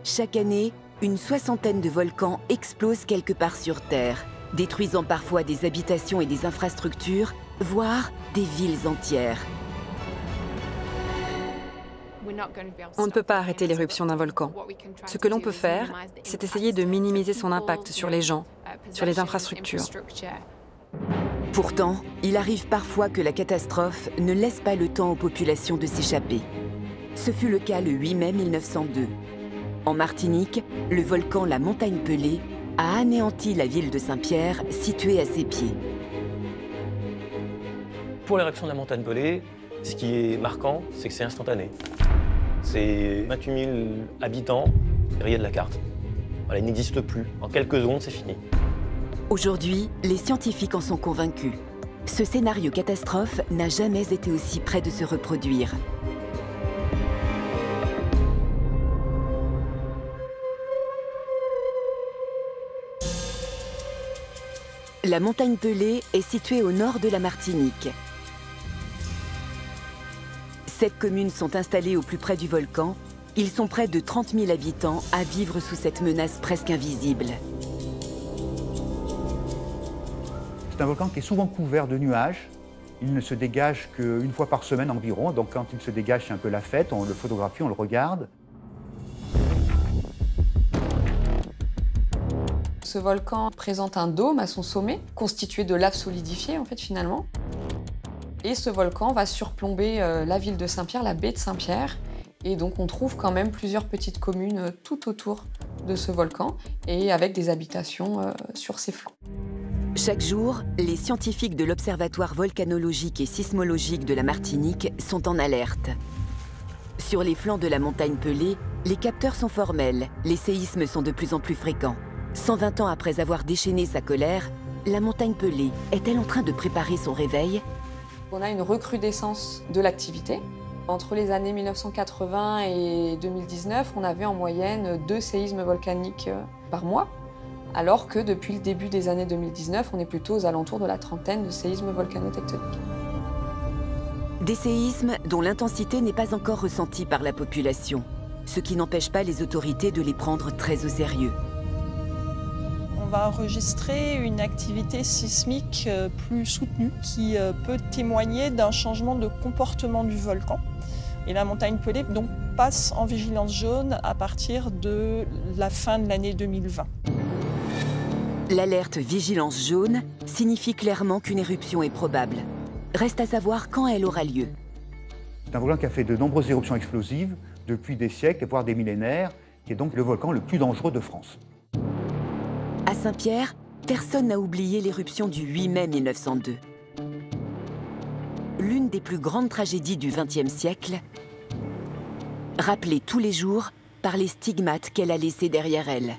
Chaque année, une soixantaine de volcans explosent quelque part sur Terre, détruisant parfois des habitations et des infrastructures, voire des villes entières. On ne peut pas arrêter l'éruption d'un volcan. Ce que l'on peut faire, c'est essayer de minimiser son impact sur les gens, sur les infrastructures. Pourtant, il arrive parfois que la catastrophe ne laisse pas le temps aux populations de s'échapper. Ce fut le cas le 8 mai 1902. En Martinique, le volcan La Montagne Pelée a anéanti la ville de Saint-Pierre, située à ses pieds. Pour l'éruption de la Montagne Pelée, ce qui est marquant, c'est que c'est instantané. C'est 28 000 habitants rayés de la carte. Voilà, il n'existe plus. En quelques secondes, c'est fini. Aujourd'hui, les scientifiques en sont convaincus. Ce scénario catastrophe n'a jamais été aussi près de se reproduire. La Montagne Pelée est située au nord de la Martinique. 7 communes sont installées au plus près du volcan. Ils sont près de 30 000 habitants à vivre sous cette menace presque invisible. C'est un volcan qui est souvent couvert de nuages. Il ne se dégage qu'une fois par semaine environ. Donc quand il se dégage, c'est un peu la fête. On le photographie, on le regarde. Ce volcan présente un dôme à son sommet, constitué de lave solidifiée en fait finalement. Et ce volcan va surplomber la ville de Saint-Pierre, la baie de Saint-Pierre. Et donc on trouve quand même plusieurs petites communes tout autour de ce volcan et avec des habitations sur ses flancs. Chaque jour, les scientifiques de l'Observatoire volcanologique et sismologique de la Martinique sont en alerte. Sur les flancs de la Montagne Pelée, les capteurs sont formels, les séismes sont de plus en plus fréquents. 120 ans après avoir déchaîné sa colère, la Montagne Pelée est-elle en train de préparer son réveil? On a une recrudescence de l'activité. Entre les années 1980 et 2019, on avait en moyenne 2 séismes volcaniques par mois, alors que depuis le début des années 2019, on est plutôt aux alentours de la trentaine de séismes volcanotectoniques. Des séismes dont l'intensité n'est pas encore ressentie par la population, ce qui n'empêche pas les autorités de les prendre très au sérieux. On va enregistrer une activité sismique plus soutenue qui peut témoigner d'un changement de comportement du volcan. Et la Montagne Pelée donc passe en vigilance jaune à partir de la fin de l'année 2020. L'alerte vigilance jaune signifie clairement qu'une éruption est probable. Reste à savoir quand elle aura lieu. C'est un volcan qui a fait de nombreuses éruptions explosives depuis des siècles, voire des millénaires, qui est donc le volcan le plus dangereux de France. À Saint-Pierre, personne n'a oublié l'éruption du 8 mai 1902. L'une des plus grandes tragédies du XXe siècle, rappelée tous les jours par les stigmates qu'elle a laissés derrière elle.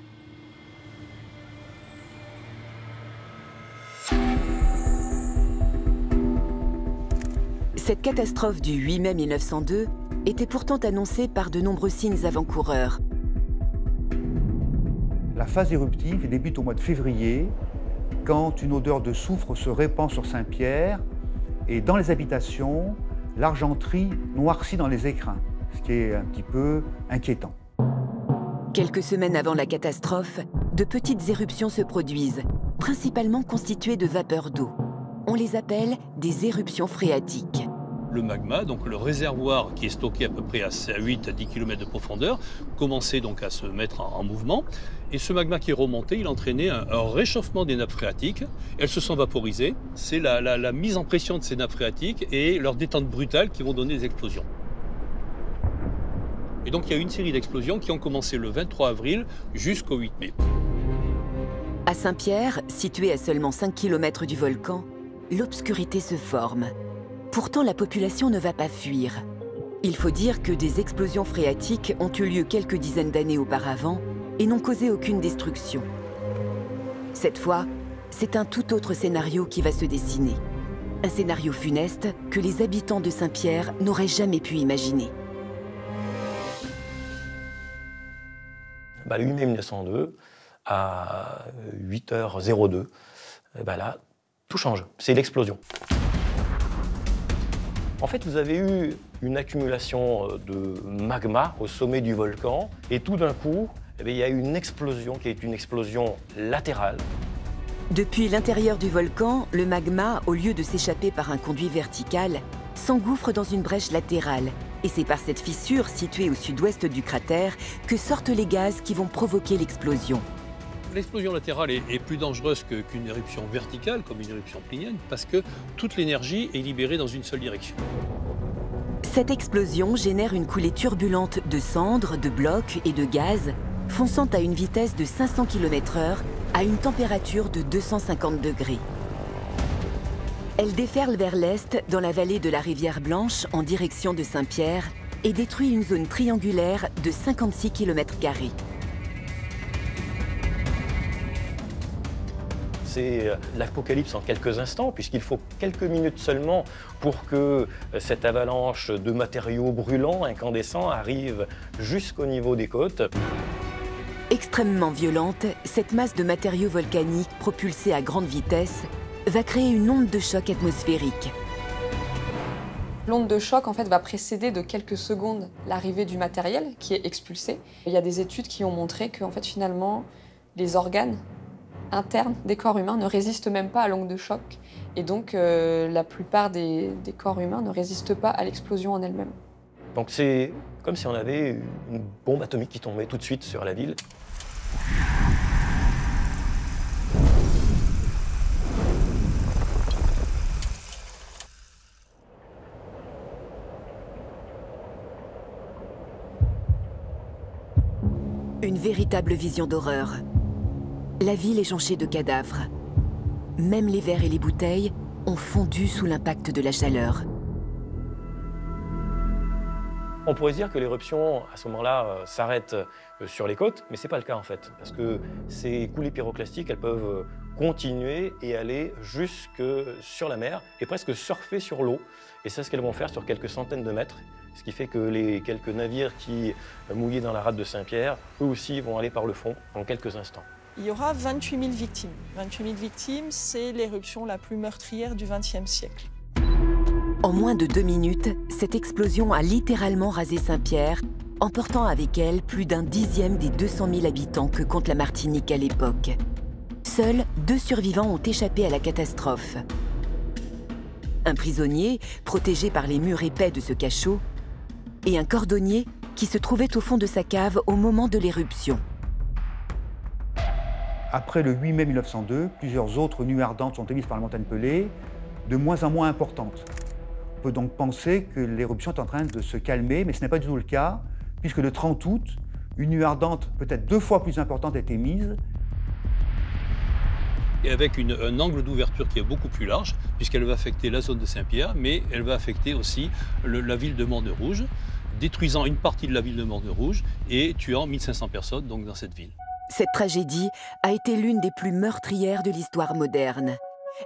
Cette catastrophe du 8 mai 1902 était pourtant annoncée par de nombreux signes avant-coureurs. La phase éruptive débute au mois de février, quand une odeur de soufre se répand sur Saint-Pierre et dans les habitations, l'argenterie noircit dans les écrins, ce qui est un petit peu inquiétant. Quelques semaines avant la catastrophe, de petites éruptions se produisent, principalement constituées de vapeur d'eau. On les appelle des éruptions phréatiques. Le magma, donc le réservoir qui est stocké à peu près à 8 à 10 km de profondeur, commençait donc à se mettre en mouvement. Et ce magma qui est remonté, il entraînait un réchauffement des nappes phréatiques. Elles se sont vaporisées. C'est la mise en pression de ces nappes phréatiques et leur détente brutale qui vont donner des explosions. Et donc il y a eu une série d'explosions qui ont commencé le 23 avril jusqu'au 8 mai. À Saint-Pierre, situé à seulement 5 km du volcan, l'obscurité se forme. Pourtant, la population ne va pas fuir. Il faut dire que des explosions phréatiques ont eu lieu quelques dizaines d'années auparavant et n'ont causé aucune destruction. Cette fois, c'est un tout autre scénario qui va se dessiner. Un scénario funeste que les habitants de Saint-Pierre n'auraient jamais pu imaginer. Le 8 mai 1902, à 8h02, là, tout change. C'est l'explosion. En fait, vous avez eu une accumulation de magma au sommet du volcan et tout d'un coup, il y a eu une explosion qui est une explosion latérale. Depuis l'intérieur du volcan, le magma, au lieu de s'échapper par un conduit vertical, s'engouffre dans une brèche latérale. Et c'est par cette fissure située au sud-ouest du cratère que sortent les gaz qui vont provoquer l'explosion. L'explosion latérale est plus dangereuse qu'une éruption verticale, comme une éruption plinienne, parce que toute l'énergie est libérée dans une seule direction. Cette explosion génère une coulée turbulente de cendres, de blocs et de gaz, fonçant à une vitesse de 500 km/h à une température de 250 degrés. Elle déferle vers l'est dans la vallée de la rivière Blanche en direction de Saint-Pierre et détruit une zone triangulaire de 56 km². C'est l'apocalypse en quelques instants, puisqu'il faut quelques minutes seulement pour que cette avalanche de matériaux brûlants, incandescents, arrive jusqu'au niveau des côtes. Extrêmement violente, cette masse de matériaux volcaniques propulsée à grande vitesse va créer une onde de choc atmosphérique. L'onde de choc en fait, va précéder de quelques secondes l'arrivée du matériel qui est expulsé. Il y a des études qui ont montré que en fait, finalement, les organes internes des corps humains ne résistent même pas à l'onde de choc. Et donc, la plupart des corps humains ne résistent pas à l'explosion en elle-même. Donc c'est comme si on avait une bombe atomique qui tombait tout de suite sur la ville. Une véritable vision d'horreur. La ville est jonchée de cadavres. Même les verres et les bouteilles ont fondu sous l'impact de la chaleur. On pourrait se dire que l'éruption, à ce moment-là, s'arrête sur les côtes, mais ce n'est pas le cas en fait, parce que ces coulées pyroclastiques, elles peuvent continuer et aller jusque sur la mer et presque surfer sur l'eau. Et c'est ce qu'elles vont faire sur quelques centaines de mètres, ce qui fait que les quelques navires qui mouillaient dans la rade de Saint-Pierre, eux aussi vont aller par le fond en quelques instants. Il y aura 28 000 victimes. 28 000 victimes, c'est l'éruption la plus meurtrière du XXe siècle. En moins de 2 minutes, cette explosion a littéralement rasé Saint-Pierre, emportant avec elle plus d'un dixième des 200 000 habitants que compte la Martinique à l'époque. Seuls 2 survivants ont échappé à la catastrophe. Un prisonnier, protégé par les murs épais de ce cachot, et un cordonnier qui se trouvait au fond de sa cave au moment de l'éruption. Après le 8 mai 1902, plusieurs autres nuées ardentes sont émises par la montagne Pelée, de moins en moins importantes. On peut donc penser que l'éruption est en train de se calmer, mais ce n'est pas du tout le cas, puisque le 30 août, une nuée ardente peut-être 2 fois plus importante est émise. Et avec un angle d'ouverture qui est beaucoup plus large, puisqu'elle va affecter la zone de Saint-Pierre, mais elle va affecter aussi la ville de Morne-Rouge, détruisant une partie de la ville de Morne-Rouge et tuant 1500 personnes donc, dans cette ville. Cette tragédie a été l'une des plus meurtrières de l'histoire moderne.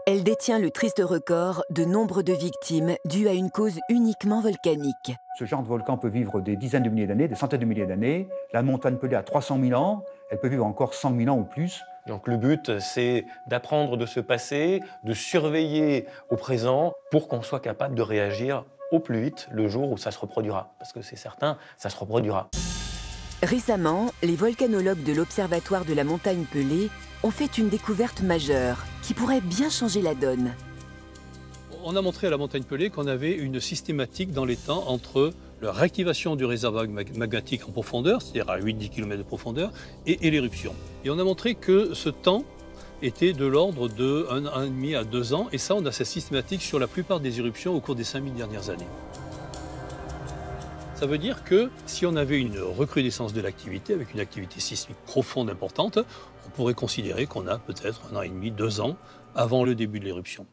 Elle détient le triste record de nombre de victimes dues à une cause uniquement volcanique. Ce genre de volcan peut vivre des dizaines de milliers d'années, des centaines de milliers d'années. La montagne Pelée a 300 000 ans, elle peut vivre encore 100 000 ans ou plus. Donc le but, c'est d'apprendre de ce passé, de surveiller au présent pour qu'on soit capable de réagir au plus vite le jour où ça se reproduira. Parce que c'est certain, ça se reproduira. Récemment, les volcanologues de l'Observatoire de la montagne Pelée ont fait une découverte majeure qui pourrait bien changer la donne. On a montré à la montagne Pelée qu'on avait une systématique dans les temps entre la réactivation du réservoir magmatique en profondeur, c'est-à-dire à 8-10 km de profondeur, et l'éruption. Et on a montré que ce temps était de l'ordre de 1 an et demi à 2 ans, et ça, on a cette systématique sur la plupart des éruptions au cours des 5000 dernières années. Ça veut dire que si on avait une recrudescence de l'activité, avec une activité sismique profonde, importante, on pourrait considérer qu'on a peut-être 1 an et demi, 2 ans avant le début de l'éruption.